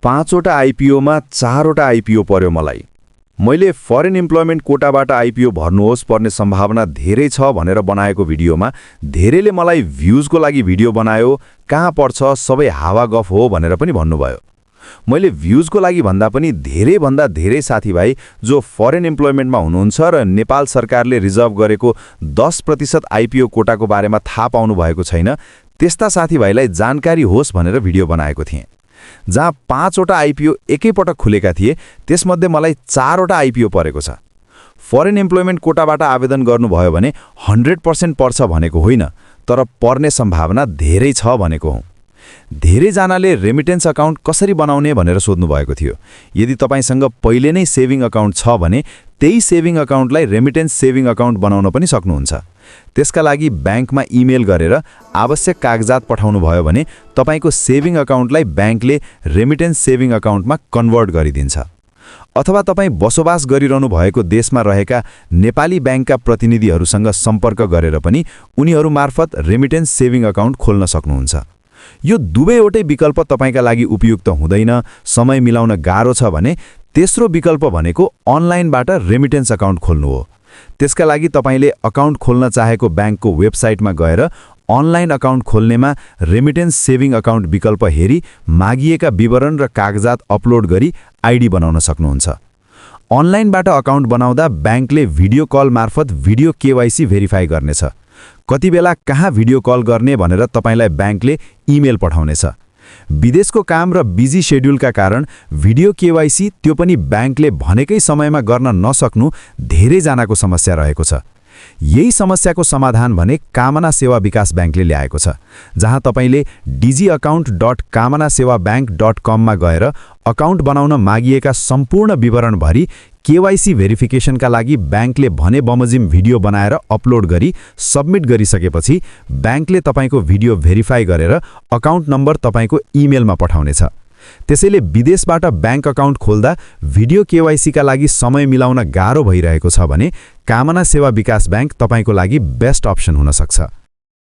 5वटा आइपिओमा 4वटा IPO पर्यो मलाई। मैले फरेन इम्प्लोइमेन्ट कोटाबाट आइपिओ भर्नुहोस् पर्ने सम्भावना धेरै छ भनेर बनाएको भिडियोमा धेरैले मलाई भ्युजको लागि भिडियो बनायो, कहाँ पर्छ, सबै हावा गफ हो भनेर पनि भन्नुभयो। मैले भ्युजको लागि भन्दा पनि धेरैभन्दा धेरै साथीभाइ जो फरेन इम्प्लोइमेन्टमा हुनुहुन्छ र नेपाल सरकारले रिजर्भ गरेको 10% आइपिओ कोटाको बारेमा थाहा पाउनु भएको छैन, त्यस्ता साथीभाइलाई जानकारी होस् भनेर भिडियो बनाएको थिएँ। जहाँ 5वटा आइपिओ एकैपटक खुलेका थिए, त्यसमध्ये मलाई 4वटा आइपिओ परेको छ। फरेन इम्प्लोइमेन्ट कोटाबाट आवेदन गर्नुभयो भने 100% पर्छ भनेको होइन, तर पर्ने सम्भावना धेरै छ भनेको हुँ। धेरैजनाले रेमिटेन्स अकाउन्ट कसरी बनाउने भनेर सोध्नु भएको थियो। यदि तपाईसँग पहिले नै सेभिङ अकाउन्ट छ भने त्यही सेभिङ अकाउन्टलाई रेमिटेन्स सेभिङ अकाउन्ट बनाउन पनि सक्नुहुन्छ। त्यसका लागि ब्याङ्कमा इमेल गरेर आवश्यक कागजात पठाउनु भयो भने तपाईको सेभिङ अकाउन्टलाई ब्याङ्कले रेमिटेन्स सेभिङ अकाउन्टमा कन्भर्ट गरिदिन्छ। अथवा तपाईँ बसोबास गरिरहनु भएको देशमा रहेका नेपाली ब्याङ्कका प्रतिनिधिहरूसँग सम्पर्क गरेर पनि उनीहरू मार्फत रेमिटेन्स सेभिङ अकाउन्ट खोल्न सक्नुहुन्छ। यो दुवैवटै विकल्प तपाईका लागि उपयुक्त हुँदैन, समय मिलाउन गाह्रो छ भने तेस्रो विकल्प भनेको अनलाइनबाट रेमिटेन्स अकाउन्ट खोल्नु हो। त्यसका लागि तपाईले अकाउन्ट खोल्न चाहेको ब्याङ्कको वेबसाइटमा गएर अनलाइन अकाउन्ट खोल्नेमा रेमिटेन्स सेभिङ अकाउन्ट विकल्प हेरी मागिएका विवरण र कागजात अपलोड गरी आइडी बनाउन सक्नुहुन्छ। अनलाइनबाट अकाउन्ट बनाउँदा ब्याङ्कले भिडियो कल मार्फत भिडियो केवाइसी भेरिफाई गर्नेछ। कति बेला कहाँ भिडियो कल गर्ने भनेर तपाईलाई ब्याङ्कले इमेल पठाउनेछ। विदेशको काम र बिजी शेड्युलका कारण भिडियो केवाइसी त्यो पनि ब्याङ्कले भनेकै समयमा गर्न नसक्नु धेरैजनाको समस्या रहेको छ। यही समस्याको समाधान भने कामना सेवा विकास ब्याङ्कले ल्याएको छ, जहाँ तपाईले digi-account.kamanasewabank.com मा गएर अकाउन्ट बनाउन मागिएका सम्पूर्ण विवरण भरी केवाइसी भेरिफिकेसनका लागि ब्याङ्कले भने बमोजिम भिडियो बनाएर अपलोड गरी सबमिट गरिसकेपछि ब्याङ्कले तपाईको भिडियो भेरिफाई गरेर अकाउन्ट नम्बर तपाईको इमेलमा पठाउनेछ। त्यसैले विदेशबाट ब्याङ्क अकाउन्ट खोल्दा भिडियो केवाइसीका लागि समय मिलाउन गाह्रो भइरहेको छ भने कामना सेवा विकास ब्याङ्क तपाईको लागि बेस्ट अप्सन हुन सक्छ।